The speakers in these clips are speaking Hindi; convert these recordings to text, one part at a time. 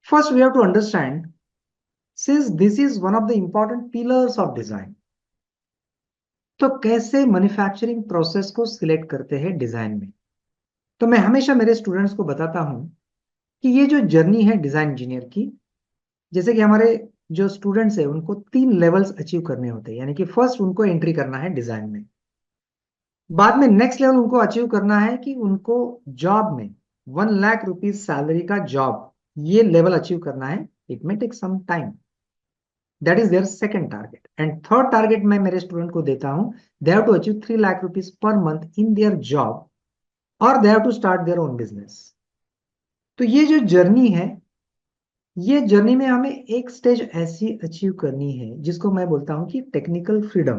First, we have to understand, since this is one of the important pillars of design, तो कैसे मैन्युफैक्चरिंग प्रोसेस को सिलेक्ट करते हैं डिजाइन में। तो मैं हमेशा मेरे स्टूडेंट्स को बताता हूं कि ये जो जर्नी है डिजाइन इंजीनियर की, जैसे कि हमारे जो स्टूडेंट्स है उनको 3 लेवल्स अचीव करने होते हैं, यानी कि फर्स्ट उनको एंट्री करना है डिजाइन में, बाद में नेक्स्ट लेवल उनको अचीव करना है कि उनको जॉब में 1 लाख रुपीज सैलरी का जॉब, ये लेवल अचीव करना है। It may take some time, that is their second target. And third target मैं मेरे स्टूडेंट को देता हूं, they have to achieve 3 lakh rupees per month in their job, और they have to start their own business. तो ये जो जर्नी है, ये जर्नी में हमें एक स्टेज ऐसी अचीव करनी है जिसको मैं बोलता हूं कि टेक्निकल फ्रीडम।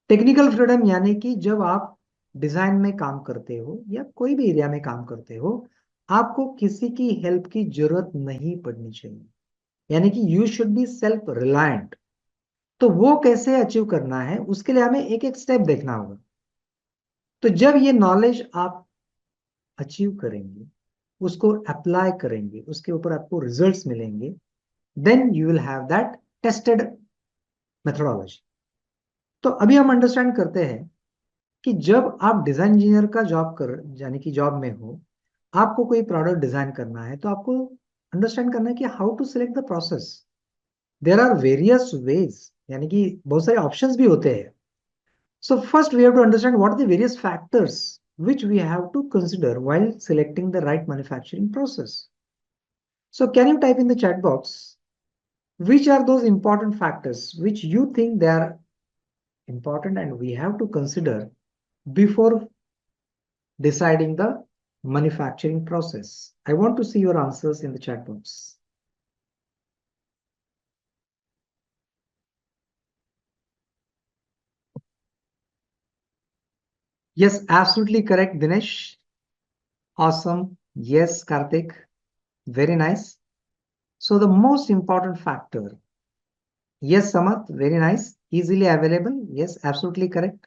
टेक्निकल फ्रीडम यानी कि जब आप डिजाइन में काम करते हो या कोई भी एरिया में काम करते हो, आपको किसी की हेल्प की जरूरत नहीं पड़नी चाहिए, यानी कि you should be self reliant. तो वो कैसे अचीव करना है, उसके लिए हमें एक एक स्टेप देखना होगा। तो जब ये नॉलेज आप अचीव करेंगे, उसको अप्लाई करेंगे, उसके ऊपर आपको रिजल्ट्स मिलेंगे, then you will have that tested methodology. तो अभी हम अंडरस्टैंड करते हैं कि जब आप डिजाइन इंजीनियर का जॉब कर, यानी कि जॉब में हो, आपको कोई प्रोडक्ट डिजाइन करना है, तो आपको अंडरस्टैंड करना है कि how to select the process. There are various ways, यानी कि बहुत सारे ऑप्शंस भी होते हैं। So first we have to understand what are the various factors which we have to consider while selecting the right manufacturing process. So can you type in the chat box which are those important factors which you think they are important and we have to consider before deciding the manufacturing process? I want to see your answers in the chat box. Yes, absolutely correct, Dinesh. Awesome. Yes, Karthik. Very nice. So the most important factor. Yes, Samath. Very nice. Easily available. Yes, absolutely correct.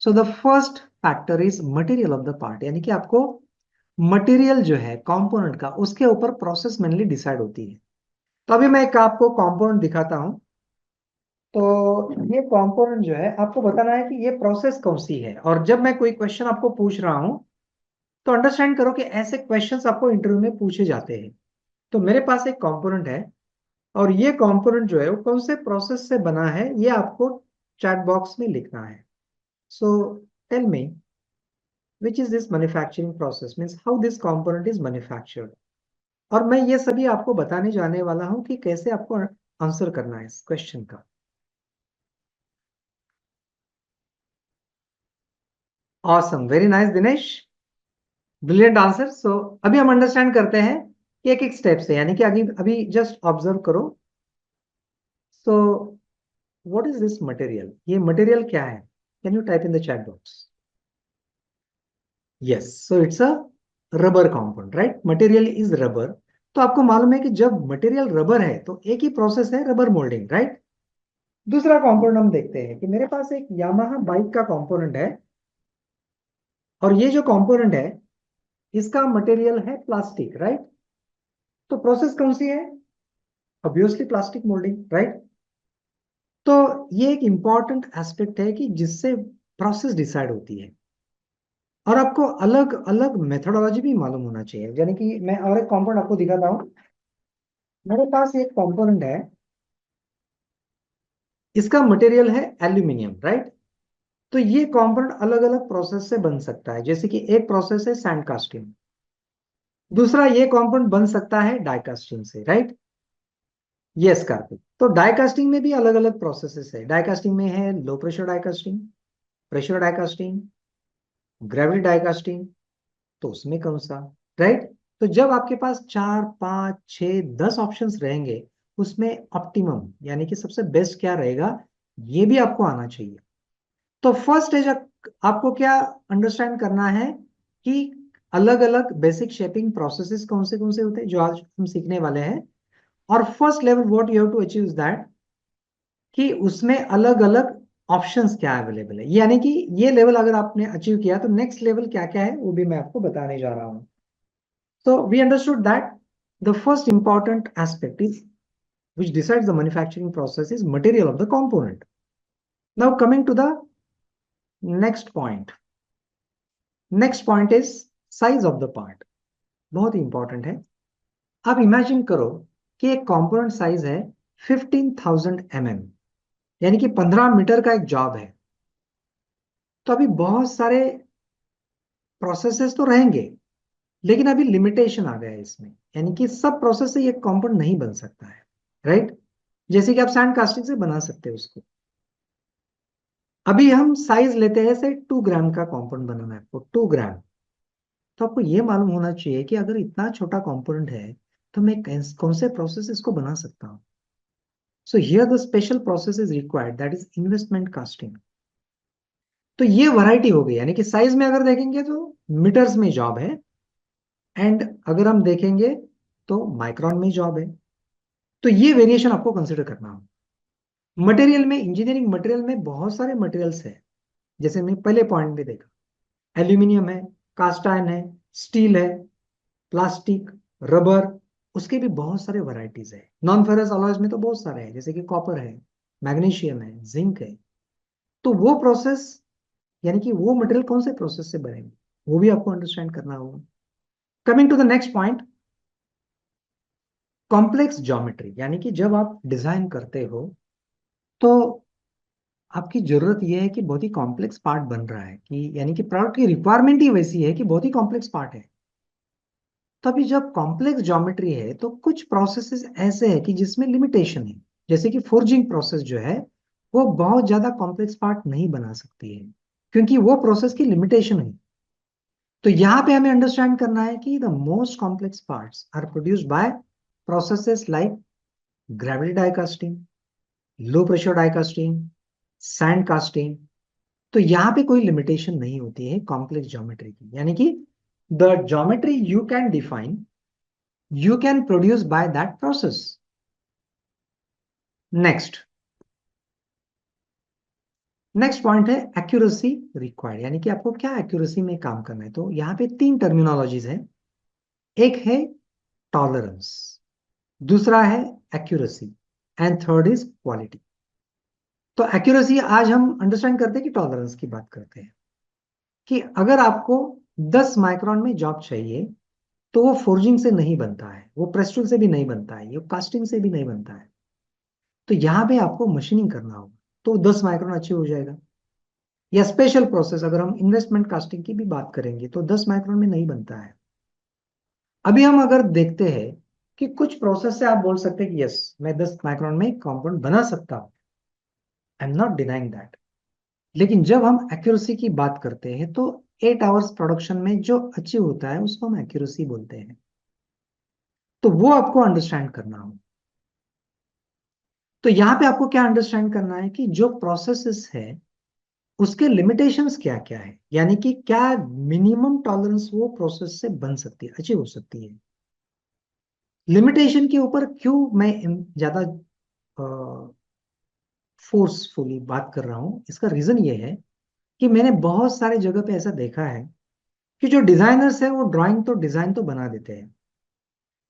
So the first factor is material of the part, यानी कि आपको मटेरियल जो है कंपोनेंट का, उसके ऊपर प्रोसेस मेनली डिसाइड होती है। तो अभी मैं एक आपको कंपोनेंट दिखाता हूं। तो ये कंपोनेंट जो है आपको बताना है कि ये प्रोसेस कौन सी है, और जब मैं कोई क्वेश्चन आपको पूछ रहा हूं तो अंडरस्टैंड करो कि ऐसे क्वेश्चंस आपको इंटरव्यू में पूछे जाते हैं। तो मेरे पास एक कंपोनेंट है, और ये कंपोनेंट जो है वो कौन से प्रोसेस से बना है, ये आपको चैट बॉक्स में लिखना है। So tell me which is this manufacturing process, means how this component is manufactured। और मैं ये सभी आपको बताने जाने वाला हूं कि कैसे आपको आंसर करना है इस क्वेश्चन का। Awesome, very nice Dinesh, brilliant answer. So अभी हम अंडरस्टैंड करते हैं कि एक एक स्टेप से, यानी कि अभी अभी जस्ट ऑब्जर्व करो। So what is this material, ये मटेरियल क्या है? Can you type in the chat box? Yes, so it's a rubber compound, right? Material is rubber. तो आपको मालूम है कि जब मटेरियल रबर है तो एक ही प्रोसेस है, रबर मोल्डिंग, राइट? दूसरा कंपोनेंट हम देखते हैं कि मेरे पास एक यामाहा बाइक का कंपोनेंट है, और ये जो कंपोनेंट है इसका मटेरियल है प्लास्टिक, राइट? तो प्रोसेस कौन सी है? Obviously plastic moulding, right? तो ये एक इंपॉर्टेंट एस्पेक्ट है कि जिससे प्रोसेस डिसाइड होती है, और आपको अलग अलग मेथोडोलॉजी भी मालूम होना चाहिए। यानी कि मैं और एक कंपोनेंट आपको दिखाता हूँ। मेरे पास एक कंपोनेंट है, इसका मटेरियल है एल्यूमिनियम, राइट? तो ये कंपोनेंट अलग अलग प्रोसेस से बन सकता है, जैसे कि एक प्रोसेस है सैंड कास्टिंग, दूसरा ये कंपाउंड बन सकता है डाई कास्टिंग से, राइट? यस कार्तिक। तो डाई कास्टिंग में भी अलग अलग प्रोसेसेस है। डाई कास्टिंग में है low pressure die casting, pressure die casting, gravity die casting. तो उसमें कौन सा, राइट? तो जब आपके पास 4 5 6 10 ऑप्शंस रहेंगे, उसमें ऑप्टिमम यानी कि सबसे बेस्ट क्या रहेगा, ये भी आपको आना चाहिए। तो फर्स्ट स्टेज आपको क्या अंडरस्टैंड करना है कि अलग अलग बेसिक शेपिंग प्रोसेसेस कौन से होते हैं जो आज हम सीखने वाले हैं। और first level what you have to achieve is that कि उसमें अलग अलग ऑप्शंस क्या अवेलेबल है, यानी कि ये लेवल अगर आपने अचीव किया तो नेक्स्ट लेवल क्या क्या है वो भी मैं आपको बताने जा रहा हूं। So we understood that The first important aspect is which decides the manufacturing process is material of the component. Now coming to the next point. Next point is size of the part. बहुत ही इंपॉर्टेंट है. आप इमेजिन करो कि एक कंपोनेंट साइज है 15,000 mm, यानी कि 15 मीटर का एक जॉब है. तो अभी बहुत सारे प्रोसेसेस तो रहेंगे, लेकिन अभी लिमिटेशन आ गया है इसमें, यानी कि सब प्रोसेस से ये कंपाउंड नहीं बन सकता है. राइट? जैसे कि आप सैंड कास्टिंग से बना सकते हो उसको. अभी हम साइज लेते हैं, से 2 ग्राम का कंपाउंड बनाना है आपको, 2 ग्राम. तो आपको ये मालूम होना चाहिए कि अगर इतना छोटा कंपाउंड है तो मैं कौन से प्रोसेस इसको बना सकता हूँ. So here the special process is required, that is investment casting. तो ये वैरायटी हो गई, यानी कि साइज में अगर देखेंगे तो मीटर्स में जॉब है, एंड अगर हम देखेंगे तो माइक्रोन में जॉब है. तो ये वेरिएशन आपको कंसिडर करना हो. मटेरियल में, इंजीनियरिंग मटेरियल में बहुत सारे मटेरियल्स है. जैसे मैं पहले पॉइंट में देखा, एल्यूमिनियम है, कास्ट आयरन है, स्टील है, प्लास्टिक, रबर, उसके भी बहुत सारे वैरायटीज है. नॉन फेरस अलॉयज में तो बहुत सारे हैं, जैसे कि कॉपर है, मैग्नीशियम है, जिंक है. तो वो प्रोसेस, यानी कि वो मटेरियल कौन से प्रोसेस से बनेंगे, वो भी आपको अंडरस्टैंड करना होगा. Coming to the next point, complex geometry. यानी कि जब आप डिजाइन करते हो तो आपकी जरूरत यह है कि बहुत ही कॉम्प्लेक्स पार्ट बन रहा है, कि यानी कि प्रोडक्ट की रिक्वायरमेंट ही वैसी है कि बहुत ही कॉम्प्लेक्स पार्ट है. तो अभी जब कॉम्प्लेक्स ज्योमेट्री है तो कुछ प्रोसेसेस ऐसे हैं कि जिसमें लिमिटेशन है. जैसे कि फोर्जिंग प्रोसेस जो है, वो बहुत ज्यादा कॉम्प्लेक्स पार्ट नहीं बना सकती है, क्योंकि वो प्रोसेस की लिमिटेशन है. तो यहां पे हमें अंडरस्टैंड करना है कि the most complex parts are produced by processes like gravity die casting, low pressure die casting, sand casting. तो यहां पे कोई लिमिटेशन नहीं होती है कॉम्प्लेक्स ज्योमेट्री की, यानी कि the geometry you can define, you can produce by that process. Next next point है एक्यूरेसी रिक्वायर्ड, यानी कि आपको क्या एक्यूरेसी में काम करना है. तो यहाँ पे 3 टर्मिनोलॉजीज है. एक है टॉलरेंस, दूसरा है accuracy, and third is quality. तो एक्यूरेसी आज हम अंडरस्टैंड करते हैं कि टॉलरेंस की बात करते हैं, कि अगर आपको 10 माइक्रोन में जॉब चाहिए तो वो फोर्जिंग से नहीं बनता है, वो प्रेस्टल से भी नहीं बनता है, ये कास्टिंग से भी नहीं बनता है. तो यहाँ पे आपको मशीनिंग करना होगा, तो 10 माइक्रोन अचीव हो जाएगा. या स्पेशल प्रोसेस, अगर हम इन्वेस्टमेंट कास्टिंग की भी बात करेंगे तो 10 माइक्रोन में नहीं बनता है. अभी हम अगर देखते हैं कि कुछ प्रोसेस से आप बोल सकते हैं कि यस, मैं 10 माइक्रोन में कंपाउंड बना सकता हूं, I am not denying that. लेकिन जब हम एक्यूरेसी की बात करते हैं तो 8 आवर्स प्रोडक्शन में जो अचीव होता है उसको हम एक्यूरेसी बोलते हैं. तो वो आपको अंडरस्टैंड करना हो. तो यहाँ पे आपको क्या अंडरस्टैंड करना है कि जो प्रोसेसेस है उसके लिमिटेशंस क्या क्या है, यानी कि क्या मिनिमम टॉलरेंस वो प्रोसेस से बन सकती है, अचीव हो सकती है. लिमिटेशन के ऊपर क्यों मैं ज्यादा फोर्सफुली बात कर रहा हूं, इसका रीजन ये है कि मैंने बहुत सारे जगह पे ऐसा देखा है कि जो डिजाइनर्स है वो ड्राइंग तो डिजाइन तो बना देते हैं,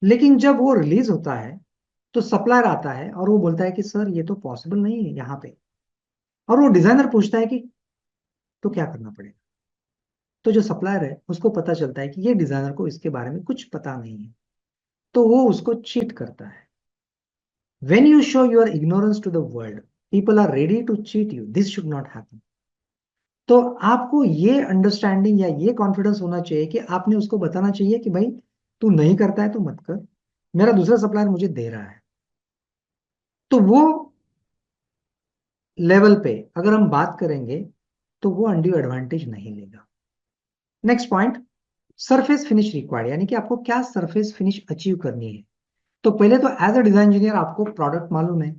लेकिन जब वो रिलीज होता है तो सप्लायर आता है और वो बोलता है कि सर ये तो पॉसिबल नहीं है यहाँ पे. और वो डिजाइनर पूछता है कि तो क्या करना पड़ेगा. तो जो सप्लायर है उसको पता चलता है कि ये डिजाइनर को इसके बारे में कुछ पता नहीं है, तो वो उसको चीट करता है. When you show your ignorance to the world, people are ready to cheat you. This should not happen. तो आपको ये अंडरस्टैंडिंग या ये कॉन्फिडेंस होना चाहिए कि आपने उसको बताना चाहिए कि भाई तू नहीं करता है तो मत कर, मेरा दूसरा सप्लायर मुझे दे रहा है. तो वो लेवल पे अगर हम बात करेंगे तो वो अनड्यू एडवांटेज नहीं लेगा. Next point, surface finish required, यानी कि आपको क्या सरफेस फिनिश अचीव करनी है. तो पहले तो एज अ डिजाइन इंजीनियर आपको प्रोडक्ट मालूम है,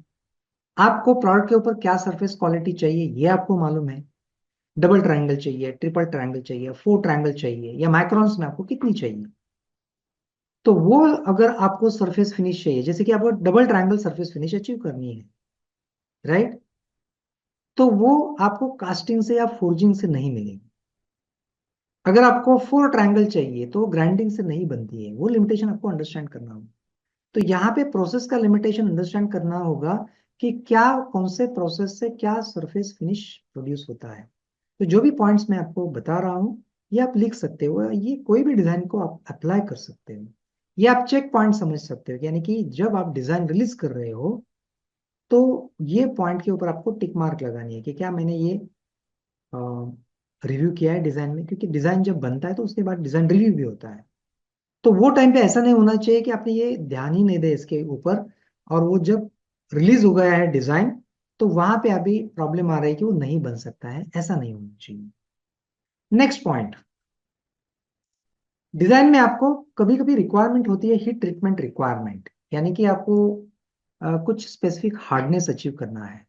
आपको प्रोडक्ट के ऊपर क्या सरफेस क्वालिटी चाहिए ये आपको मालूम है. डबल ट्रायंगल चाहिए, ट्रिपल ट्रायंगल चाहिए, 4 ट्रायंगल चाहिए, या माइक्रोन्स में आपको कितनी चाहिए. तो वो अगर आपको सरफेस फिनिश चाहिए, जैसे कि आपको double triangle surface finish achieve करनी है, राइट, तो वो आपको कास्टिंग से या फोर्जिंग से नहीं मिलेगी. अगर आपको 4 ट्रायंगल चाहिए तो ग्राइंडिंग से नहीं बनती है. वो लिमिटेशन आपको अंडरस्टैंड करना होगा. तो यहाँ पे प्रोसेस का लिमिटेशन अंडरस्टैंड करना होगा कि क्या, कौन से प्रोसेस से क्या सरफेस फिनिश प्रोड्यूस होता है। तो जो भी पॉइंट्स मैं आपको बता रहा हूँ ये आप लिख सकते हो, ये कोई भी डिजाइन को आप अप्लाई कर सकते हो। ये आप चेक पॉइंट समझ सकते हो, यानी कि जब आप डिजाइन रिलीज कर रहे हो तो ये पॉइंट के ऊपर आपको टिक मार्क लगानी है कि क्या मैंने ये रिव्यू किया है डिजाइन में, क्योंकि डिजाइन जब बनता है तो उसके बाद डिजाइन रिव्यू भी होता है। तो वो टाइम पे ऐसा नहीं होना चाहिए कि आपने ये ध्यान ही नहीं दे इसके ऊपर, और वो जब रिलीज हो गया है डिजाइन तो वहां पे अभी प्रॉब्लम आ रही है कि वो नहीं बन सकता है, ऐसा नहीं होना चाहिए। नेक्स्ट पॉइंट, डिजाइन में आपको कभी कभी रिक्वायरमेंट होती है हीट ट्रीटमेंट रिक्वायरमेंट, यानी कि आपको कुछ स्पेसिफिक हार्डनेस अचीव करना है।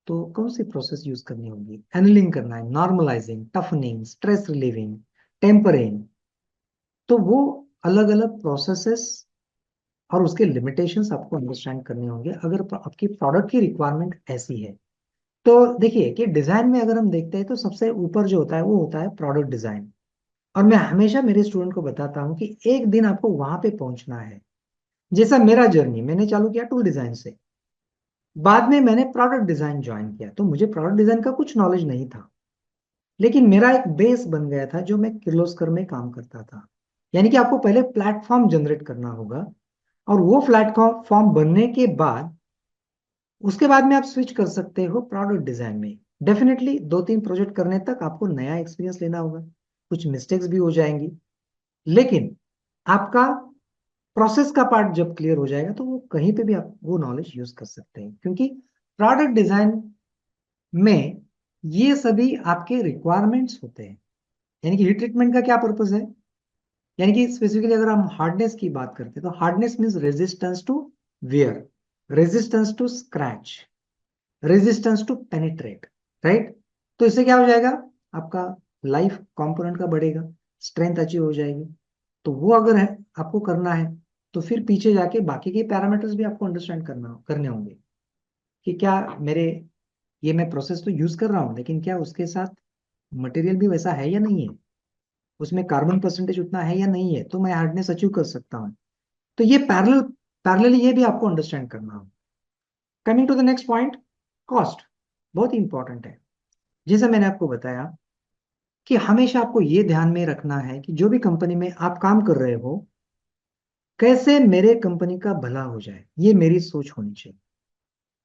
तो कौन सी प्रोसेस यूज करनी होगी? एनिलिंग करना है, normalizing, toughening, stress relieving, tempering. तो वो अलग अलग प्रोसेसेस और उसके लिमिटेशंस आपको अंडरस्टैंड करने होंगे अगर आपकी प्रोडक्ट की रिक्वायरमेंट ऐसी है। तो देखिए कि डिजाइन में अगर हम देखते हैं तो सबसे ऊपर जो होता है वो होता है प्रोडक्ट डिजाइन। और मैं हमेशा मेरे स्टूडेंट को बताता हूँ कि एक दिन आपको वहां पे पहुंचना है। जैसा मेरा जर्नी, मैंने चालू किया टूल डिजाइन से, बाद में मैंने प्रोडक्ट डिजाइन ज्वाइन किया, तो मुझे प्रोडक्ट डिजाइन का कुछ नॉलेज नहीं था, लेकिन मेरा एक बेस बन गया था जो मैं किर्लोस्कर में काम करता था। यानी कि आपको पहले प्लेटफॉर्म जनरेट करना होगा, और वो प्लेटफॉर्म फॉर्म बनने के बाद उसके बाद में आप स्विच कर सकते हो प्रोडक्ट डिजाइन में। डेफिनेटली 2-3 प्रोजेक्ट करने तक आपको नया एक्सपीरियंस लेना होगा, कुछ मिस्टेक्स भी हो जाएंगी, लेकिन आपका प्रोसेस का पार्ट जब क्लियर हो जाएगा तो वो कहीं पे भी आप वो नॉलेज यूज कर सकते हैं, क्योंकि प्रोडक्ट डिजाइन में ये सभी आपके रिक्वायरमेंट्स होते हैं। यानी कि हीट ट्रीटमेंट का क्या पर्पज है? यानी कि स्पेसिफिकली अगर हम हार्डनेस की बात करते हैं तो hardness means resistance to wear, resistance to scratch, resistance to penetrate, right? तो इससे क्या हो जाएगा? आपका लाइफ कंपोनेंट का बढ़ेगा, स्ट्रेंथ अचीव हो जाएगी। तो वो अगर है आपको करना है तो फिर पीछे जाके बाकी के पैरामीटर्स भी आपको अंडरस्टैंड करने होंगे कि क्या मेरे, ये मैं प्रोसेस तो यूज कर रहा हूँ लेकिन क्या उसके साथ मटेरियल भी वैसा है या नहीं है, उसमें कार्बन परसेंटेज उतना है या नहीं है, तो मैं हार्डनेस अचीव कर सकता हूँ। तो ये पैरेलली ये भी आपको अंडरस्टैंड करना हो। Coming to the next point, cost बहुत इंपॉर्टेंट है। जैसे मैंने आपको बताया कि हमेशा आपको ये ध्यान में रखना है कि जो भी कंपनी में आप काम कर रहे हो, कैसे मेरे कंपनी का भला हो जाए, ये मेरी सोच होनी चाहिए।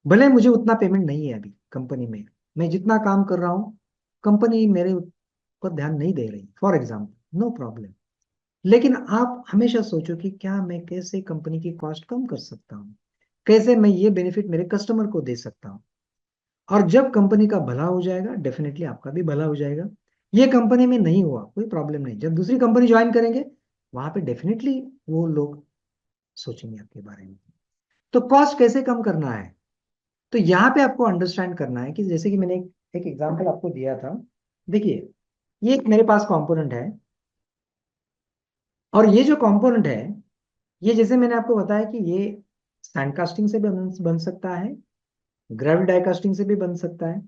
भले मुझे उतना पेमेंट नहीं है अभी कंपनी में, मैं जितना काम कर रहा हूँ कंपनी मेरे ऊपर ध्यान नहीं दे रही फॉर एग्जाम्पल, नो प्रॉब्लम, लेकिन आप हमेशा सोचो कि क्या मैं कैसे कंपनी की कॉस्ट कम कर सकता हूँ, कैसे मैं ये बेनिफिट मेरे कस्टमर को दे सकता हूँ। और जब कंपनी का भला हो जाएगा डेफिनेटली आपका भी भला हो जाएगा। ये कंपनी में नहीं हुआ कोई प्रॉब्लम नहीं, जब दूसरी कंपनी ज्वाइन करेंगे वहां पे डेफिनेटली वो लोग सोचेंगे आपके बारे में। तो कॉस्ट कैसे कम करना है? तो यहाँ पे आपको अंडरस्टैंड करना है कि जैसे कि मैंने एक एग्जांपल आपको दिया था। देखिए, ये एक मेरे पास कंपोनेंट है, और ये जो कंपोनेंट है ये जैसे मैंने आपको बताया कि ये सैंड कास्टिंग से भी बन सकता है, ग्रेविटी डाई कास्टिंग से भी बन सकता है,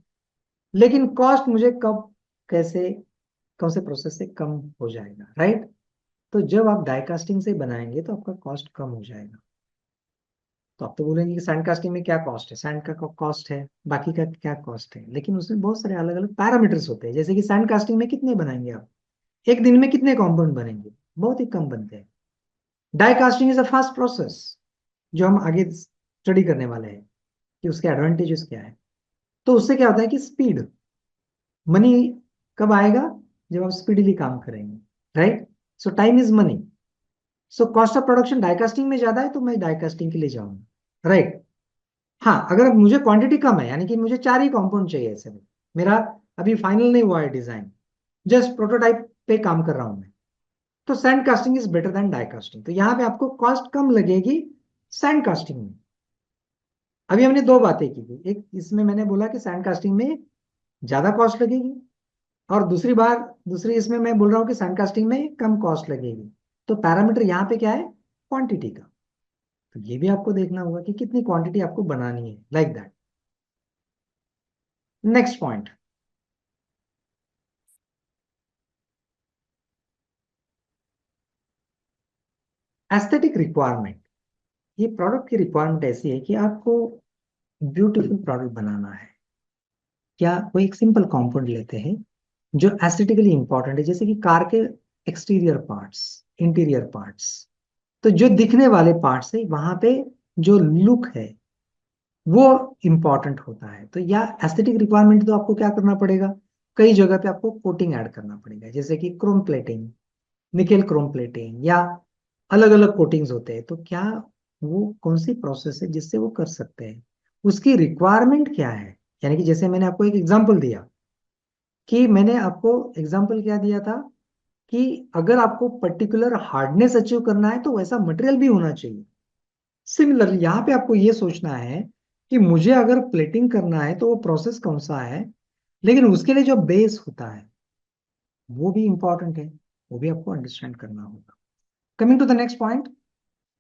लेकिन कॉस्ट मुझे कब, कैसे, कौन से प्रोसेस से कम हो जाएगा, राइट? तो जब आप डाई कास्टिंग से बनाएंगे तो आपका कॉस्ट कम हो जाएगा। तो आप तो बोलेंगे कि सैंड कास्टिंग में क्या कॉस्ट है, सैंड का कॉस्ट है, बाकी का क्या कॉस्ट है, लेकिन उसमें बहुत सारे अलग अलग पैरामीटर्स होते हैं। जैसे कि सैंड कास्टिंग में कितने बनाएंगे आप, एक दिन में कितने कॉम्पाउंड बनेंगे? बहुत ही कम बनते हैं। Die casting is a fast process जो हम आगे स्टडी करने वाले हैं कि उसके एडवांटेजेस क्या है। तो उससे क्या होता है कि स्पीड, मनी कब आएगा? जब आप स्पीडली काम करेंगे, right? So time is money. So cost of production die casting में ज्यादा है तो मैं डाइकास्टिंग के लिए जाऊंगा, राइट? हाँ, अगर मुझे क्वांटिटी कम है, यानी कि मुझे 4 ही कंपाउंड चाहिए ऐसे में, मेरा अभी फाइनल नहीं हुआ है डिजाइन, जस्ट प्रोटोटाइप पे काम कर रहा हूं मैं, तो sand casting is better than die casting. तो यहाँ पे आपको कॉस्ट कम लगेगी सैंड कास्टिंग में। अभी हमने दो बातें की थी, एक इसमें मैंने बोला कि सैंड कास्टिंग में ज्यादा कॉस्ट लगेगी, और दूसरी इसमें मैं बोल रहा हूँ कि सैंड कास्टिंग में कम कॉस्ट लगेगी। तो पैरामीटर यहाँ पे क्या है? क्वांटिटी का। तो ये भी आपको देखना होगा कि कितनी क्वांटिटी आपको बनानी है, like that. Next point, aesthetic requirement. ये प्रोडक्ट की रिक्वायरमेंट ऐसी है कि आपको ब्यूटीफुल प्रोडक्ट बनाना है। क्या कोई एक सिंपल कंपोनेंट लेते हैं जो एस्थेटिकली इंपॉर्टेंट है, जैसे कि कार के एक्सटीरियर पार्ट्स, इंटीरियर पार्ट्स। तो जो दिखने वाले पार्ट्स है वहां पे जो लुक है वो इंपॉर्टेंट होता है। तो या एस्थेटिक रिक्वायरमेंट तो आपको क्या करना पड़ेगा, कई जगह पे आपको कोटिंग ऐड करना पड़ेगा, जैसे कि Chrome plating, nickel Chrome plating, या अलग अलग कोटिंग्स होते हैं। तो क्या वो कौन सी प्रोसेस है जिससे वो कर सकते हैं, उसकी रिक्वायरमेंट क्या है। यानी कि जैसे मैंने आपको एक एग्जांपल दिया, कि मैंने आपको एग्जांपल क्या दिया था कि अगर आपको पर्टिकुलर हार्डनेस अचीव करना है तो वैसा मटेरियल भी होना चाहिए। सिमिलरली यहाँ पे आपको ये सोचना है कि मुझे अगर प्लेटिंग करना है तो वो प्रोसेस कौन सा है, लेकिन उसके लिए जो बेस होता है वो भी इंपॉर्टेंट है, वो भी आपको अंडरस्टैंड करना होगा। Coming to the next point,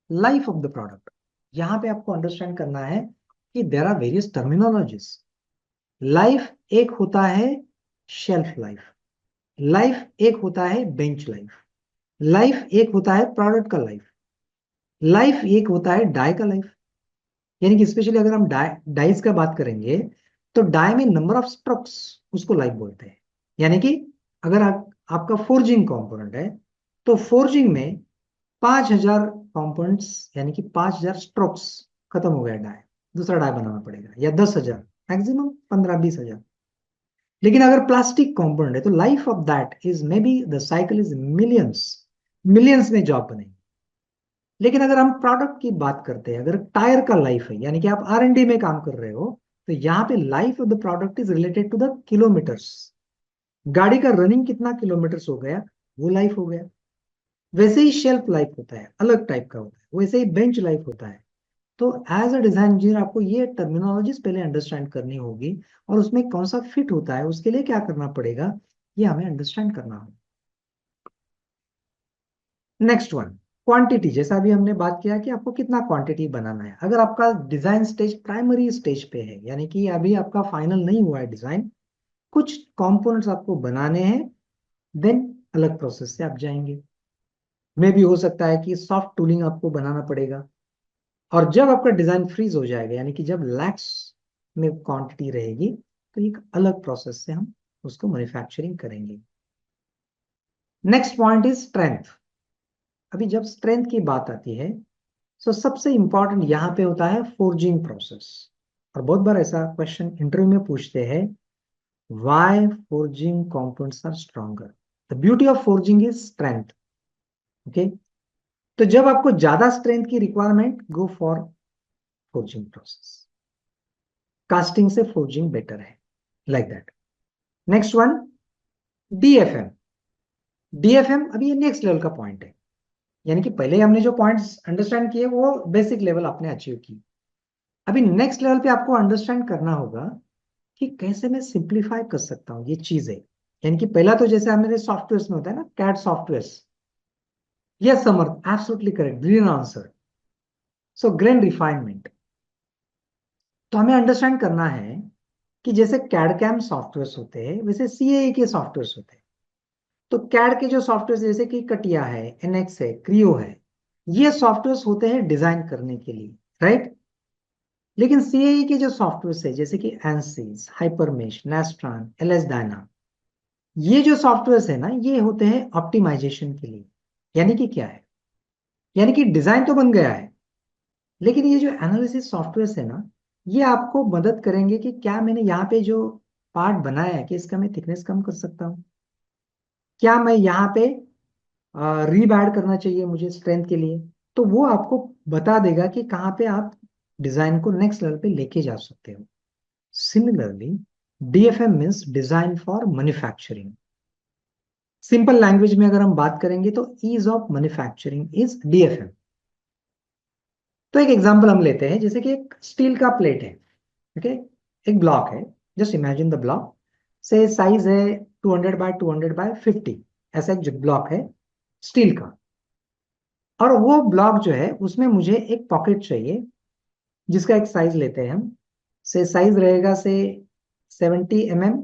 life of the product. यहाँ पे आपको अंडरस्टैंड करना है कि there are various terminologies. Life एक होता है शेल्फ लाइफ, लाइफ एक होता है बेंच लाइफ, लाइफ एक होता है प्रोडक्ट का लाइफ, लाइफ एक होता है डाई का लाइफ। यानी कि स्पेशली अगर हम डाइस का बात करेंगे तो डाई में नंबर ऑफ स्ट्रोक्स, उसको लाइफ बोलते हैं। यानी कि अगर आपका फोर्जिंग कंपोनेंट है तो फोर्जिंग में 5,000 कंपोनेंट्स, यानी कि 5,000 स्ट्रोक्स, खत्म हो गया डाई, दूसरा डाई बनाना पड़ेगा, या 10,000, मैक्सिमम 15-20,000। लेकिन अगर प्लास्टिक कंपोनेंट है तो life of that is may be the cycle is millions, millions में जॉब बनेगी। लेकिन अगर हम प्रोडक्ट की बात करते हैं, अगर टायर का लाइफ है, यानी कि आप R&D में काम कर रहे हो, तो यहाँ पे life of the product is related to the kilometres. गाड़ी का रनिंग कितना किलोमीटर्स हो गया, वो लाइफ हो गया। वैसे ही शेल्फ लाइफ होता है, अलग टाइप का होता है, वैसे ही बेंच लाइफ होता है। तो एज अ डिजाइन इंजीनियर आपको ये टर्मिनोलॉजीज पहले अंडरस्टैंड करनी होगी, और उसमें कौन सा फिट होता है उसके लिए क्या करना पड़ेगा, ये हमें अंडरस्टैंड करना होगा। Next one, quantity. जैसा अभी हमने बात किया कि आपको कितना क्वांटिटी बनाना है। अगर आपका डिजाइन स्टेज प्राइमरी स्टेज पे है, यानी कि अभी आपका फाइनल नहीं हुआ है डिजाइन, कुछ कंपोनेंट्स आपको बनाने हैं, देन अलग प्रोसेस से आप जाएंगे। मे भी हो सकता है कि सॉफ्ट टूलिंग आपको बनाना पड़ेगा, और जब आपका डिजाइन फ्रीज हो जाएगा, यानी कि जब लैक्स में क्वांटिटी रहेगी, तो एक अलग प्रोसेस से हम उसको मैन्युफैक्चरिंग करेंगे। Next point is strength. अभी जब स्ट्रेंथ की बात आती है, सो सबसे इंपॉर्टेंट यहाँ पे होता है फोर्जिंग प्रोसेस। और बहुत बार ऐसा क्वेश्चन इंटरव्यू में पूछते हैं, why forging components are stronger. The beauty of forging is strength. Okay, तो जब आपको ज्यादा स्ट्रेंथ की requirement, go for forging process. Casting से फोर्जिंग बेटर है, like that. Next one, DFM। DFM अभी ये नेक्स्ट लेवल का पॉइंट है। यानी कि पहले हमने जो पॉइंट्स अंडरस्टैंड किए वो बेसिक लेवल आपने अचीव की। अभी नेक्स्ट लेवल पे आपको अंडरस्टैंड करना होगा कि कैसे मैं सिंप्लीफाई कर सकता हूँ ये चीजें। यानी कि पहला तो जैसे हमारे सॉफ्टवेयर में होता है ना, कैड सॉफ्टवेयर। यस समर्थ, एब्सोल्युटली करेक्ट, ब्रिलियंट आंसर। सो ग्रेन रिफाइनमेंट, तो हमें अंडरस्टैंड करना है कि जैसे कैड कैम सॉफ्टवेयर होते हैं, वैसे CAE के सॉफ्टवेयर होते हैं। तो कैड के जो सॉफ्टवेयर जैसे कि कटिया है, NX है, क्रियो है, ये सॉफ्टवेयर होते हैं डिजाइन करने के लिए, राइट। लेकिन CAE के जो सॉफ्टवेयर है, जैसे कि एनसीज, हाइपरमेश, नेस्ट्रॉन, LS डायना, ये जो सॉफ्टवेयर है ना, ये होते हैं ऑप्टिमाइजेशन के लिए। यानी कि क्या है, यानी कि डिजाइन तो बन गया है, लेकिन ये जो एनालिसिस सॉफ्टवेयर है ना, ये आपको मदद करेंगे कि क्या मैंने यहाँ पे जो पार्ट बनाया है कि इसका मैं थिकनेस कम कर सकता हूँ, क्या मैं यहाँ पे रीब ऐड करना चाहिए मुझे स्ट्रेंथ के लिए। तो वो आपको बता देगा कि कहाँ पे आप डिजाइन को नेक्स्ट लेवल पे लेके जा सकते हो। Similarly, DFM means design for manufacturing. Simple language में अगर हम बात करेंगे तो ease of manufacturing is DFM। तो एक एग्जांपल हम लेते हैं, जैसे कि एक स्टील का प्लेट है, ओके, एक ब्लॉक है। जस्ट इमेजिन द ब्लॉक, से साइज है 200 बाय 200 बाय 50, ऐसा एक ब्लॉक है स्टील का। और वो ब्लॉक जो है उसमें मुझे एक पॉकेट चाहिए, जिसका एक साइज लेते हैं हम, से साइज रहेगा से 70 mm,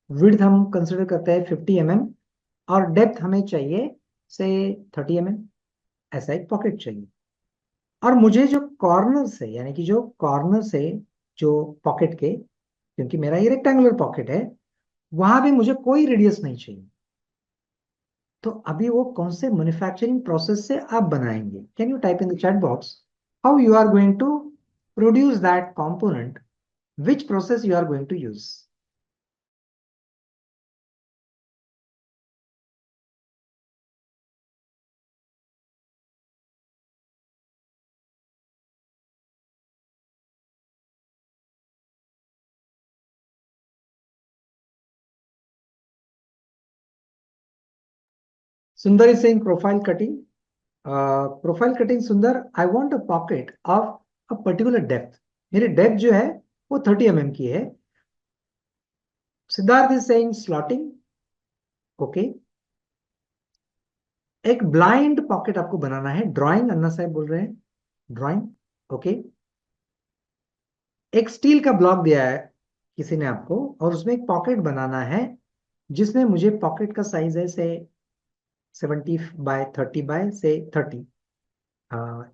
विड्थ हम कंसिडर करते हैं 50 mm, और डेप्थ हमें चाहिए से 30 mm। ऐसा एक पॉकेट चाहिए। और मुझे जो कॉर्नर से, यानी कि जो कॉर्नर से जो पॉकेट के, क्योंकि मेरा ये रेक्टेंगुलर पॉकेट है, वहां भी मुझे कोई रेडियस नहीं चाहिए। तो अभी वो कौन से मैन्युफैक्चरिंग प्रोसेस से आप बनाएंगे? Can you type in the chat box how you are going to produce that component, which process you are going to use? Sundar is saying profile cutting. Profile cutting Sundar, I want a pocket of a particular depth. मेरी डेप्थ जो है वो 30 mm की है। Siddharth is saying slotting. Okay, एक ब्लाइंड पॉकेट आपको बनाना है, ड्राइंग अन्ना साहब बोल रहे हैं, ड्राइंग। ओके, एक स्टील का ब्लॉक दिया है किसी ने आपको, और उसमें एक पॉकेट बनाना है, जिसमें मुझे पॉकेट का साइज है से 70 बाय 30 बाय से 30।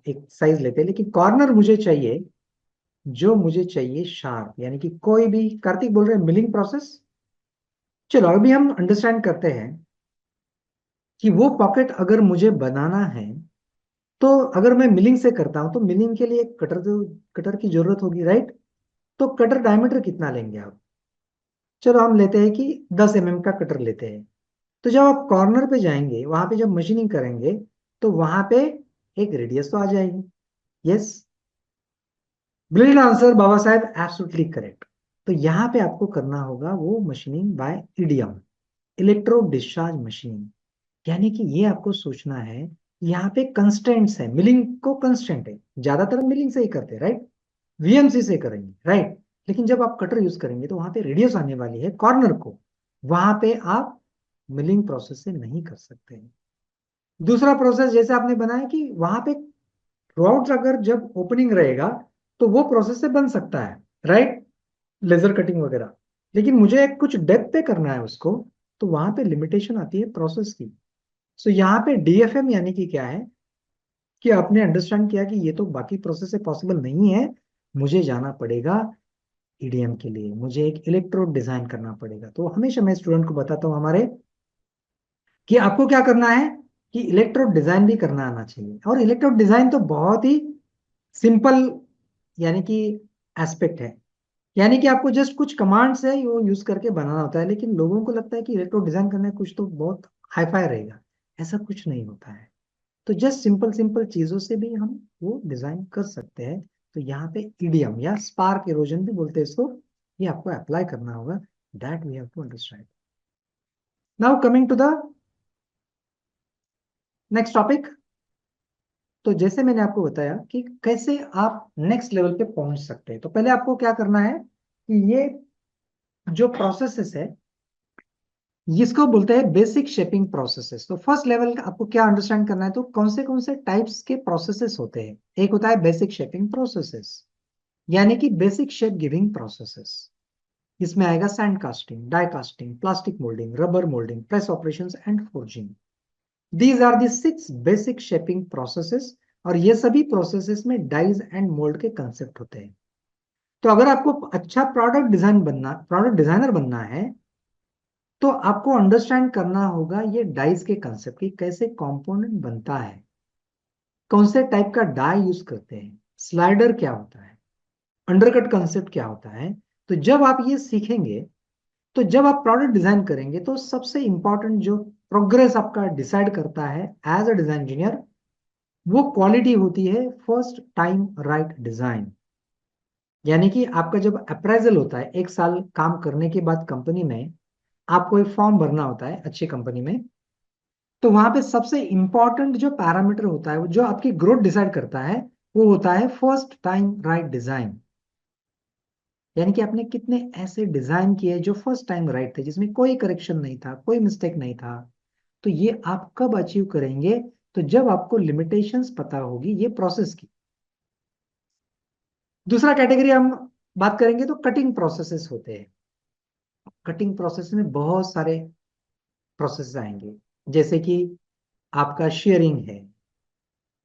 एक साइज लेते हैं, लेकिन कॉर्नर मुझे चाहिए, जो मुझे चाहिए शार्प, यानी कि कोई भी, कार्तिक बोल रहे हैं मिलिंग प्रोसेस। चलो अभी हम अंडरस्टैंड करते हैं कि वो पॉकेट अगर मुझे बनाना है, तो अगर मैं मिलिंग से करता हूं तो मिलिंग के लिए कटर, तो कटर की जरूरत होगी, राइट? तो कटर डायमीटर कितना लेंगे आप? चलो हम लेते हैं कि 10 mm का कटर लेते हैं। तो जब आप कॉर्नर पे जाएंगे, वहां पे जब मशीनिंग करेंगे, तो वहां पे एक रेडियस तो आ जाएगी। Yes, brilliant answer Baba Saheb, absolutely correct. तो यहाँ पे आपको करना होगा वो machining by EDM, electro discharge machining. यानी कि ये आपको सोचना है, यहाँ पे कंस्टेंट्स है, मिलिंग को कंस्टेंट है, ज्यादातर मिलिंग से ही करते हैं, राइट? वीएमसी से करेंगे, राइट? लेकिन जब आप कटर यूज करेंगे तो वहां पे रेडियस आने वाली है कॉर्नर को, वहां पे आप मिलिंग प्रोसेस से नहीं कर सकते हैं। दूसरा प्रोसेस जैसे आपने बनाया कि वहां पे थ्रूआउट अगर जब ओपनिंग रहेगा, तो वो प्रोसेस से बन सकता है, राइट? लेजर कटिंग वगैरह। लेकिन मुझे एक कुछ डेप्थ पे करना है उसको, तो वहां पे लिमिटेशन आती है प्रोसेस की। सो यहाँ पे डीएफएम यानी कि क्या है, कि आपने अंडरस्टैंड किया कि ये तो बाकी प्रोसेस से पॉसिबल नहीं है, मुझे जाना पड़ेगा ईडीएम के लिए, मुझे एक इलेक्ट्रोड डिजाइन करना पड़ेगा। तो हमेशा मैं स्टूडेंट को बताता हूँ हमारे, कि आपको क्या करना है, कि इलेक्ट्रोड डिजाइन भी करना आना चाहिए। और इलेक्ट्रोड डिजाइन तो बहुत ही सिंपल, यानी कि एस्पेक्ट है, यानी कि आपको जस्ट कुछ कमांड्स है वो यूज करके बनाना होता है। लेकिन लोगों को लगता है कि इलेक्ट्रोड डिजाइन करना है कुछ तो बहुत हाईफाई रहेगा, ऐसा कुछ नहीं होता है। तो जस्ट सिंपल सिंपल चीजों से भी हम वो डिजाइन कर सकते हैं। तो यहाँ पे ईडीएम या स्पार्क इरोजन भी बोलते हैं इसको, ये आपको अप्लाई करना होगा। That we have to understand. Now coming to the next topic. तो जैसे मैंने आपको बताया कि कैसे आप नेक्स्ट लेवल पे पहुंच सकते हैं, तो पहले आपको क्या करना है कि ये जो प्रोसेसेस है, इसको बोलते हैं बेसिक शेपिंग प्रोसेसेस। तो फर्स्ट लेवल का आपको क्या अंडरस्टैंड करना है, तो कौन से टाइप्स के प्रोसेसेस होते हैं। एक होता है बेसिक शेपिंग प्रोसेसेस, यानी कि बेसिक शेप गिविंग प्रोसेसेस। इसमें आएगा sand casting, die casting, plastic moulding, rubber moulding, press operations and forging. These are the 6 basic shaping processes. और ये सभी प्रोसेसेस में डाइज एंड मोल्ड के कंसेप्ट होते हैं। तो अगर आपको अच्छा प्रोडक्ट डिजाइनर बनना है, तो आपको अंडरस्टैंड करना होगा ये डाइज के कंसेप्ट की, कैसे कंपोनेंट बनता है, कौन से टाइप का डाई यूज करते हैं, स्लाइडर क्या होता है, अंडरकट कंसेप्ट क्या होता है। तो जब आप ये सीखेंगे, तो जब आप प्रोडक्ट डिजाइन करेंगे, तो सबसे इंपॉर्टेंट जो प्रोग्रेस आपका डिसाइड करता है एज अ डिजाइन इंजीनियर, वो क्वालिटी होती है फर्स्ट टाइम राइट डिजाइन। यानी कि आपका जब अप्राइजल होता है, 1 साल काम करने के बाद कंपनी में आपको एक फॉर्म भरना होता है अच्छी कंपनी में, तो वहां पे सबसे इंपॉर्टेंट जो पैरामीटर होता है, वो जो आपकी ग्रोथ डिसाइड करता है, वो होता है फर्स्ट टाइम राइट डिजाइन। यानी कि आपने कितने ऐसे डिजाइन किए जो फर्स्ट टाइम राइट थे, जिसमें कोई करेक्शन नहीं था, कोई मिस्टेक नहीं था। तो ये आप कब अचीव करेंगे, तो जब आपको लिमिटेशंस पता होगी ये प्रोसेस की। दूसरा कैटेगरी हम बात करेंगे तो कटिंग प्रोसेसेस होते हैं। कटिंग प्रोसेस में बहुत सारे प्रोसेस आएंगे, जैसे कि आपका शेयरिंग है,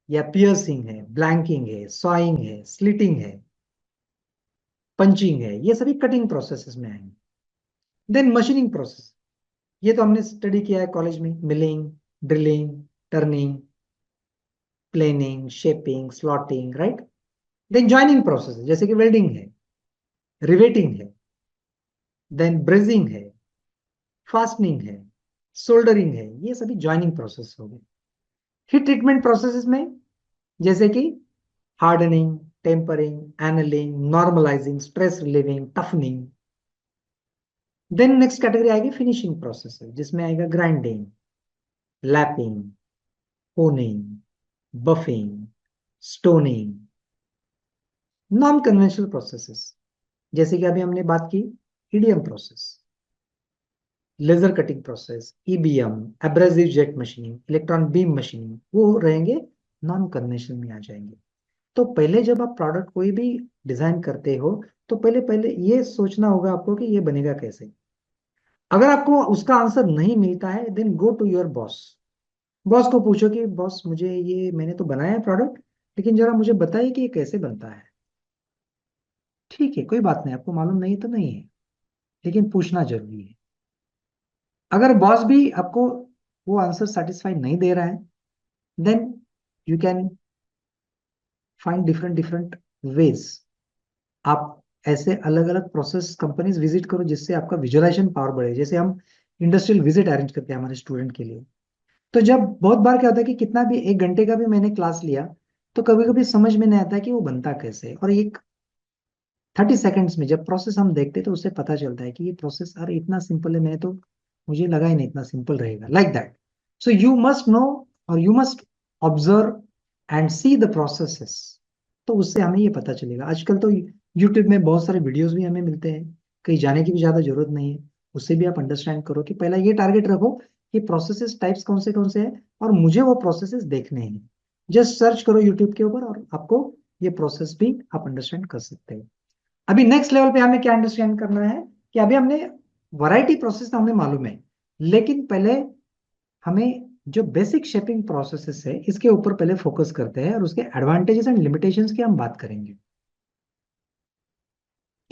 या पियर्सिंग है, ब्लैंकिंग है, सॉइंग है, स्लिटिंग है, पंचिंग है, ये सभी कटिंग प्रोसेसेस में आएंगे। देन मशीनिंग प्रोसेस, ये तो हमने स्टडी किया है कॉलेज में, milling, drilling, turning, planing, shaping, slotting, right. Then joining process जैसे कि वेल्डिंग है, रिवेटिंग है, देन ब्रेजिंग है, फास्टनिंग है, सोल्डरिंग है, ये सभी जॉइनिंग प्रोसेस हो गए। हीट ट्रीटमेंट प्रोसेसेस में जैसे कि hardening, tempering, annealing, normalising, stress relieving, toughening. Then next category आएगी फिनिशिंग प्रोसेस, जिसमें आएगा grinding, lapping, honing, buffing, stoning. Non conventional processes जैसे कि अभी हमने बात की, EDM process, laser cutting process, EBM, abrasive jet machining, electron beam machining, वो रहेंगे नॉन कन्वेंशनल में आ जाएंगे। तो पहले जब आप प्रोडक्ट कोई भी डिजाइन करते हो, तो पहले पहले ये सोचना होगा आपको कि ये बनेगा कैसे। अगर आपको उसका आंसर नहीं मिलता है, then go to your boss. Boss को पूछो कि बॉस, मुझे ये, मैंने तो बनाया है प्रोडक्ट, लेकिन जरा मुझे बताइए कि ये कैसे बनता है। ठीक है, कोई बात नहीं, आपको मालूम नहीं तो नहीं है, लेकिन पूछना जरूरी है। अगर बॉस भी आपको वो आंसर सेटिस्फाई नहीं दे रहा है, then you can find different different ways. आप ऐसे अलग अलग प्रोसेस कंपनीज विजिट करो, जिससे आपका विजुअलाइजेशन पावर बढ़े। जैसे हम इंडस्ट्रियल विजिट अरेंज करते हैं हमारे स्टूडेंट के लिए, तो जब बहुत बार क्या होता है कि कितना भी 1 घंटे का भी मैंने क्लास लिया, तो कभी कभी समझ में नहीं आता कि वो बनता कैसे है। और एक 30 सेकेंड्स में जब प्रोसेस हम देखते हैं, तो उससे पता चलता है कि ये प्रोसेस अरे इतना सिंपल है, मैंने तो, मुझे लगा ही नहीं इतना सिंपल रहेगा, like that. So you must know, और you must observe and see the processes. तो उससे हमें ये पता चलेगा। आजकल तो यूट्यूब में बहुत सारे वीडियोस भी हमें मिलते हैं, कहीं जाने की भी ज्यादा जरूरत नहीं है। उससे भी आप अंडरस्टैंड करो कि पहला ये टारगेट रखो कि प्रोसेसेस टाइप्स कौन से हैं, और मुझे वो प्रोसेसेस देखने हैं। जस्ट सर्च करो यूट्यूब के ऊपर, और आपको ये प्रोसेस भी आप अंडरस्टैंड कर सकते हो। अभी नेक्स्ट लेवल पे हमें क्या अंडरस्टैंड करना है, कि अभी हमने वैरायटी प्रोसेस तो हमें मालूम है, लेकिन पहले हमें जो बेसिक शेपिंग प्रोसेसेस है, इसके ऊपर पहले फोकस करते हैं, और उसके एडवांटेजेस एंड लिमिटेशंस की हम बात करेंगे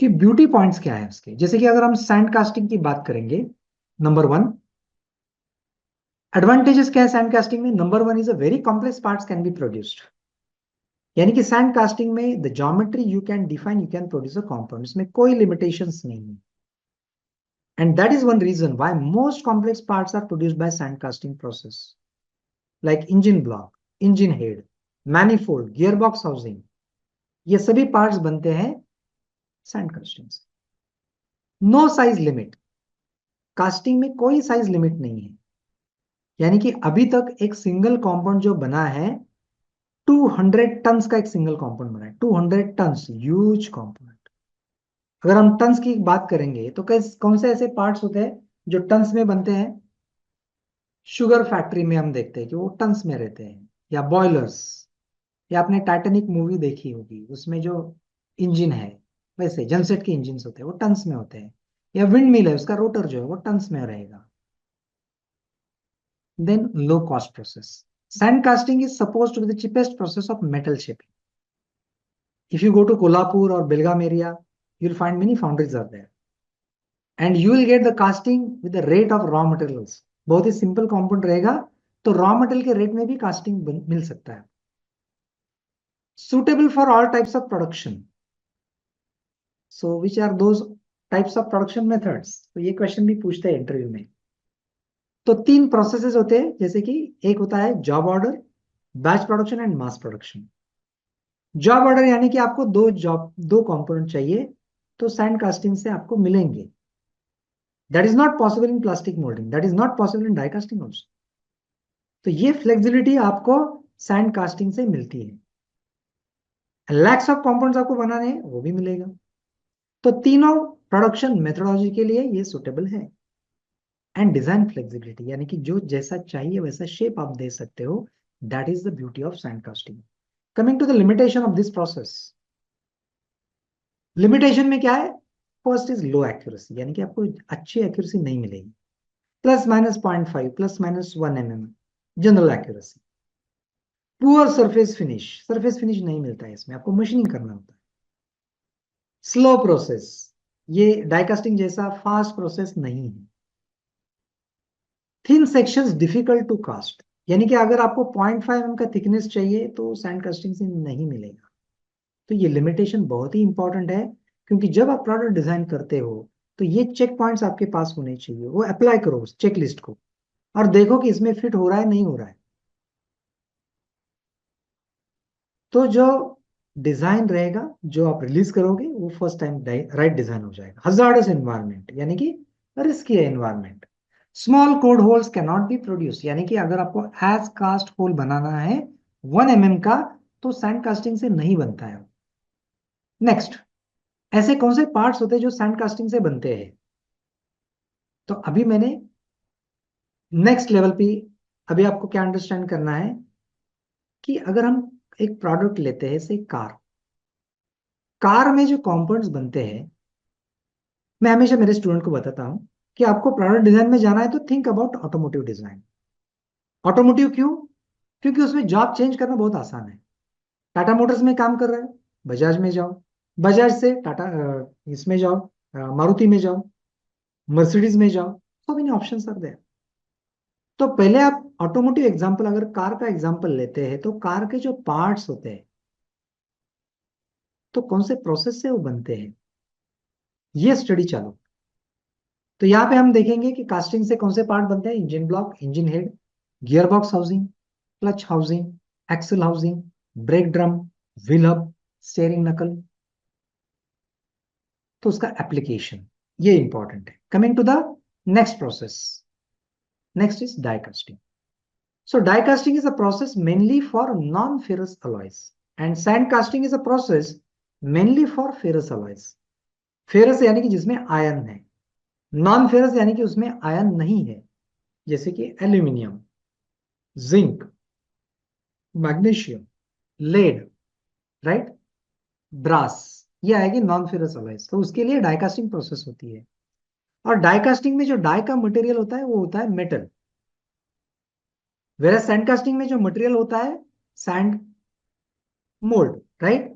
कि ब्यूटी पॉइंट्स क्या है उसके। जैसे कि अगर हम सैंड कास्टिंग की बात करेंगे, नंबर वन एडवांटेजेस क्या है सैंड कास्टिंग में। Number one is a very complex parts can be produced, यानी कि सैंड कास्टिंग में the geometry you can define, you can produce a compound, इसमें कोई लिमिटेशंस नहीं है। And that is one reason why most complex parts are produced by sand casting process, like engine block, engine head, manifold, gearbox housing. ये सभी parts बनते हैं sand casting से। नो साइज लिमिट, कास्टिंग में कोई साइज लिमिट नहीं है। यानी कि अभी तक एक सिंगल कंपाउंड जो बना है, 200 टन्स का एक सिंगल कंपाउंड बना है, 200 टन्स, ह्यूज कंपाउंड। अगर हम टन्स की बात करेंगे, तो कैसे, कौन से ऐसे पार्ट्स होते हैं जो टन्स में बनते हैं। शुगर फैक्ट्री में हम देखते हैं कि वो टन्स में रहते हैं, या बॉयलर्स, या आपने टाइटैनिक मूवी देखी होगी, उसमें जो इंजन है, वैसे जनसेट के इंजन होते हैं, वो टन्स में होते हैं। या विंड मिल है, उसका रोटर जो है वो टन्स में रहेगा। Then low cost process, sand casting is suppose to be the cheapest process of metal shaping. If you go to Kolhapur और Belgaum area, you will find many foundries are there, and you will get the casting with the rate of raw materials. बहुत ही सिंपल कंपाउंड रहेगा, तो रॉ मटेरियल के रेट में भी कास्टिंग मिल सकता है। suitable for all types of production. So which are those types of production methods? तो ये क्वेश्चन भी पूछते हैं इंटरव्यू में। तो 3 प्रोसेसेस होते हैं, जैसे कि एक होता है job order, batch production and mass production. Job order यानी कि आपको दो कंपोनेंट चाहिए, तो सैंड कास्टिंग से आपको मिलेंगे। That is not possible in plastic moulding, that is not possible in die casting also. तो ये फ्लेक्सिबिलिटी आपको सैंड कास्टिंग से मिलती है। लैक्स ऑफ कंपाउंड्स आपको बनाने हैं, वो भी मिलेगा। तो तीनों प्रोडक्शन मेथोडोलॉजी के लिए ये सुटेबल है। एंड डिजाइन फ्लेक्सिबिलिटी, यानी कि जो जैसा चाहिए वैसा शेप आप दे सकते हो। That is the beauty of sand casting. Coming to the limitation of this process, limitation में क्या है। फर्स्ट इज लो एक्यूरेसी, यानी कि आपको अच्छी एक्यूरेसी नहीं मिलेगी, ±0.5, ±1 mm general accuracy. Poor surface finish नहीं मिलता है इसमें, आपको मशीनिंग करना होता है। स्लो प्रोसेस, ये डाइकास्टिंग जैसा फास्ट प्रोसेस नहीं है। Thin sections difficult to cast, यानी कि अगर आपको 0.5 mm का थिकनेस चाहिए तो सैंड कास्टिंग से नहीं मिलेगा। तो ये लिमिटेशन बहुत ही इंपॉर्टेंट है, क्योंकि जब आप प्रोडक्ट डिजाइन करते हो तो ये चेक पॉइंट्स आपके पास होने चाहिए, वो अप्लाई करो उस चेक लिस्ट को और देखो कि इसमें फिट हो रहा है नहीं हो रहा है। तो जो डिजाइन रहेगा जो आप रिलीज करोगे वो फर्स्ट टाइम राइट डिजाइन हो जाएगा। हजार्डस एनवायरनमेंट, यानी कि रिस्की है environment. Small code holes can not be produce, यानी कि अगर आपको एज कास्ट होल बनाना है 1 mm का तो सैंड कास्टिंग से नहीं बनता है। नेक्स्ट, ऐसे कौन से पार्ट्स होते हैं जो सैंड कास्टिंग से बनते हैं? तो अभी मैंने नेक्स्ट लेवल पे, अभी आपको क्या अंडरस्टैंड करना है कि अगर हम एक प्रोडक्ट लेते हैं, जैसे कार, कार में जो कंपोनेंट्स बनते हैं, मैं हमेशा मेरे स्टूडेंट को बताता हूं कि आपको प्रोडक्ट डिजाइन में जाना है तो think about automotive design. Automotive क्यों? क्योंकि उसमें जॉब चेंज करना बहुत आसान है। टाटा मोटर्स में काम कर रहे हो, बजाज में जाओ, बजाज से टाटा इसमें जाओ, मारुति में जाओ, मर्सिडीज में जाओ, so many options are there. तो पहले आप ऑटोमोटिव एग्जांपल, अगर कार का एग्जांपल लेते हैं तो कार के जो पार्ट्स होते हैं तो कौन से प्रोसेस से वो बनते हैं, ये स्टडी चालू। तो यहाँ पे हम देखेंगे कि कास्टिंग से कौन से पार्ट बनते हैं। Engine block, engine head, gear box housing, clutch housing, axle housing, brake drum, wheel hub, steering knuckle. तो उसका एप्लीकेशन ये इंपॉर्टेंट है। Coming to the next process, next is die casting. So die casting is a process mainly for non-ferrous alloys and sand casting is a process mainly for ferrous alloys. Ferrous यानी कि जिसमें आयन है, नॉन फेरस यानी कि उसमें आयन नहीं है, जैसे कि aluminium, zinc, magnesium, lead, right, brass, ये आएगी नॉन फेरस अलॉयज। तो उसके लिए डाई कास्टिंग प्रोसेस होती है। और डाई कास्टिंग में जो डाई का मटेरियल होता है वो होता है मेटल, वेरा सैंड कास्टिंग में जो मटेरियल होता है सैंड मोल्ड, राइट।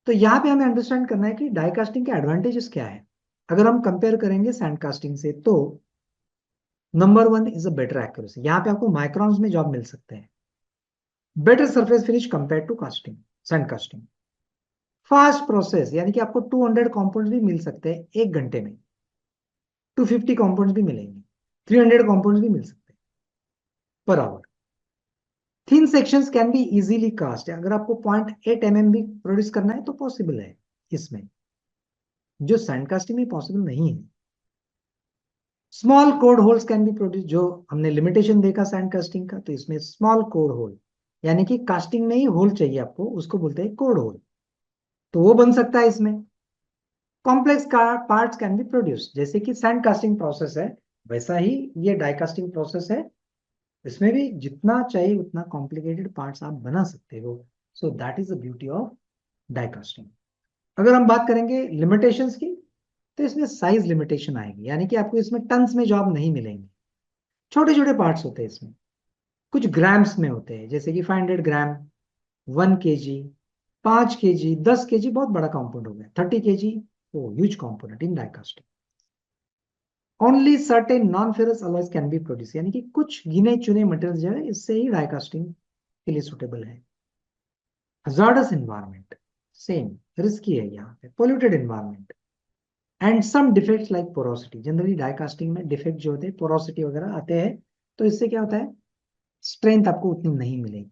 तो यहाँ पे हमें अंडरस्टैंड करना है कि डाई कास्टिंग के एडवांटेजेस क्या है। अगर हम कंपेयर करेंगे सैंड कास्टिंग से तो number one is a better accuracy, यहाँ पे आपको माइक्रॉन्स में जॉब मिल सकते हैं। Better surface finish compare to casting, sand casting. Fast process, यानी कि आपको 200 कंपाउंड्स भी मिल सकते हैं एक घंटे में, 250 कंपाउंड्स भी मिलेंगे, 300 कंपाउंड्स भी मिल सकते हैं per hour. Thin sections can be easily cast, अगर आपको 0.8 mm भी प्रोड्यूस करना है तो पॉसिबल है इसमें, जो सैंड कास्टिंग में पॉसिबल नहीं है। Small code holes can be produce, जो हमने लिमिटेशन देखा सैंड कास्टिंग का, तो इसमें स्मॉल कोड होल, यानी कि कास्टिंग में ही होल चाहिए आपको, उसको बोलते हैं कोड होल, तो वो बन सकता है इसमें। Complex parts can be produce, जैसे कि सैंड कास्टिंग प्रोसेस है वैसा ही ये डाई कास्टिंग प्रोसेस है, इसमें भी जितना चाहिए उतना कॉम्प्लिकेटेड पार्ट्स आप बना सकते हो। So that is the beauty of die casting. अगर हम बात करेंगे लिमिटेशंस की, तो इसमें साइज लिमिटेशन आएगी, यानी कि आपको इसमें टन्स में जॉब नहीं मिलेंगे, छोटे छोटे पार्ट्स होते हैं इसमें, कुछ ग्राम्स में होते हैं, जैसे कि 500 ग्राम, 1 kg, 5 kg, 10 kg बहुत बड़ा कंपाउंड हो गया, 30 kg वो huge component in die casting. Only certain non ferrous alloys can be produce, यानी कि कुछ गिने चुने मटेरियल जो है इससे ही डाई कास्टिंग के लिए सुटेबल है। हजार्डस एनवायरनमेंट, सेम रिस्की है यहाँ पे, polluted environment and some defects like porosity. Generally die casting में डिफेक्ट जो होते हैं पोरोसिटी वगैरह आते हैं, तो इससे क्या होता है, स्ट्रेंथ आपको उतनी नहीं मिलेगी।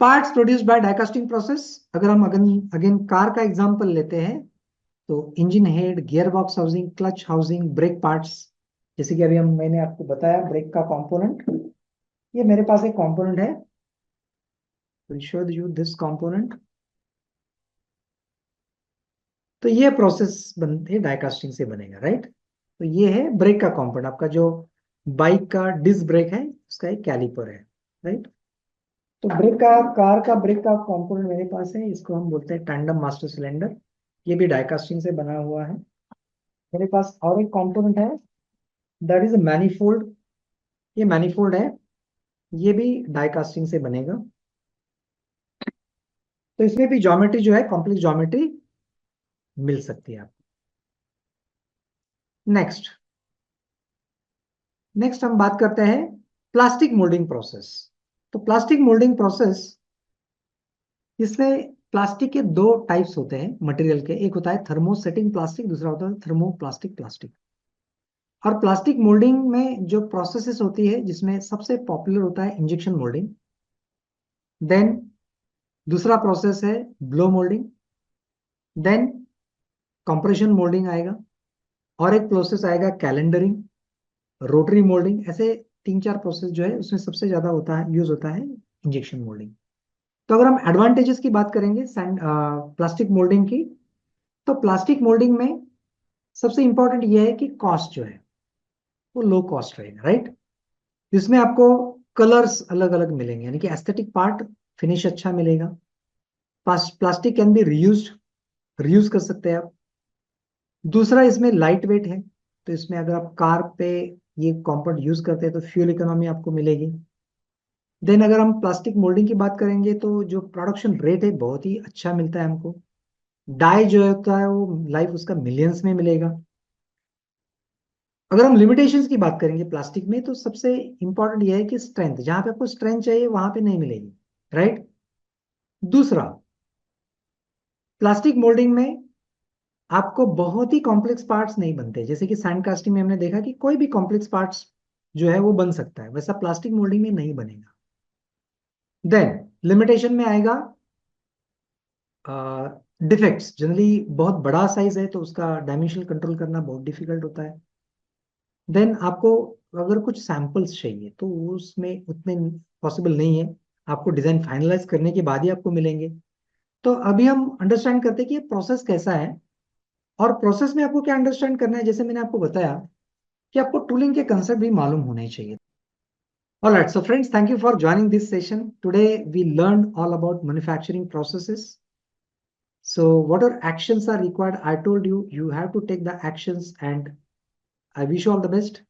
Parts produced by die casting process, अगर हम अगेन अगेन कार का एग्जांपल लेते हैं तो engine head, gear box housing, clutch housing, brake parts, जैसे कि अभी हम मैंने आपको बताया ब्रेक का कंपोनेंट, ये मेरे पास एक कंपोनेंट है, will show you this component. तो ये प्रोसेस बनते डाई कास्टिंग से बनेगा, राइट। तो ये है ब्रेक का कंपोनेंट, आपका जो बाइक का डिस्क ब्रेक है उसका एक कैलिपर है, राइट। तो ब्रेक का, कार का ब्रेक का कंपोनेंट मेरे पास है, इसको हम बोलते हैं टैंडम मास्टर सिलेंडर, ये भी डाई कास्टिंग से बना हुआ है। मेरे पास और एक कंपोनेंट है, दैट इज मैनीफोल्ड, ये मैनीफोल्ड है, ये भी डाई कास्टिंग से बनेगा। तो इसमें भी ज्योमेट्री जो है कॉम्प्लेक्स ज्योमेट्री मिल सकती है आपको। नेक्स्ट नेक्स्ट हम बात करते हैं प्लास्टिक मोल्डिंग प्रोसेस। तो प्लास्टिक मोल्डिंग प्रोसेस, इसमें प्लास्टिक के दो टाइप्स होते हैं मटेरियल के। एक होता है थर्मोसेटिंग प्लास्टिक, दूसरा होता है थर्मोप्लास्टिक प्लास्टिक। और प्लास्टिक मोल्डिंग में जो प्रोसेसेस होती है, जिसमें सबसे पॉपुलर होता है इंजेक्शन मोल्डिंग। देन दूसरा प्रोसेस है blow moulding. Then compression moulding आएगा। और एक प्रोसेस आएगा कैलेंडरिंग, रोटरी मोल्डिंग। ऐसे तीन चार प्रोसेस जो है उसमें सबसे ज्यादा होता है, यूज होता है इंजेक्शन मोल्डिंग। तो अगर हम एडवांटेजेस की बात करेंगे प्लास्टिक मोल्डिंग की, तो प्लास्टिक मोल्डिंग में सबसे इंपॉर्टेंट ये है कि कॉस्ट जो है वो लो कॉस्ट रहेगा, राइट। जिसमें आपको कलर्स अलग अलग मिलेंगे, यानी कि एस्थेटिक पार्ट, फिनिश अच्छा मिलेगा। प्लास्टिक कैन बी रीयूज कर सकते हैं आप। दूसरा, इसमें लाइट वेट है, तो इसमें अगर आप कार पे ये कंपोनेंट यूज करते हैं तो फ्यूल इकोनॉमी आपको मिलेगी। देन अगर हम प्लास्टिक मोल्डिंग की बात करेंगे तो जो प्रोडक्शन रेट है बहुत ही अच्छा मिलता है हमको। डाई जो होता है वो लाइफ उसका मिलियंस में मिलेगा। अगर हम लिमिटेशंस की बात करेंगे प्लास्टिक में, तो सबसे इंपॉर्टेंट ये है कि स्ट्रेंथ, जहां पे आपको स्ट्रेंथ चाहिए वहां पे नहीं मिलेगी, राइट। दूसरा, प्लास्टिक मोल्डिंग में आपको बहुत ही कॉम्प्लेक्स पार्ट्स नहीं बनते। जैसे कि सैंड कास्टिंग में हमने देखा कि कोई भी कॉम्प्लेक्स पार्ट्स जो है वो बन सकता है, वैसा प्लास्टिक मोल्डिंग में नहीं बनेगा। देन लिमिटेशन में आएगा डिफेक्ट्स। जनरली बहुत बड़ा साइज है तो उसका डायमेंशनल कंट्रोल करना बहुत डिफिकल्ट होता है। देन आपको अगर कुछ सैंपल्स चाहिए तो उसमें उतने पॉसिबल नहीं है, आपको डिजाइन फाइनलाइज करने के बाद ही आपको मिलेंगे। तो अभी हम अंडरस्टैंड करते हैं कि ये प्रोसेस कैसा है। और प्रोसेस में आपको क्या अंडरस्टैंड करना है, जैसे मैंने आपको बताया कि आपको टूलिंग के कंसेप्ट भी मालूम होने चाहिए। Alright, so friends, thank you for joining this session. Today we learned all about manufacturing processes. So what are actions are required? I told you, you have to take the actions, and I wish you all the best.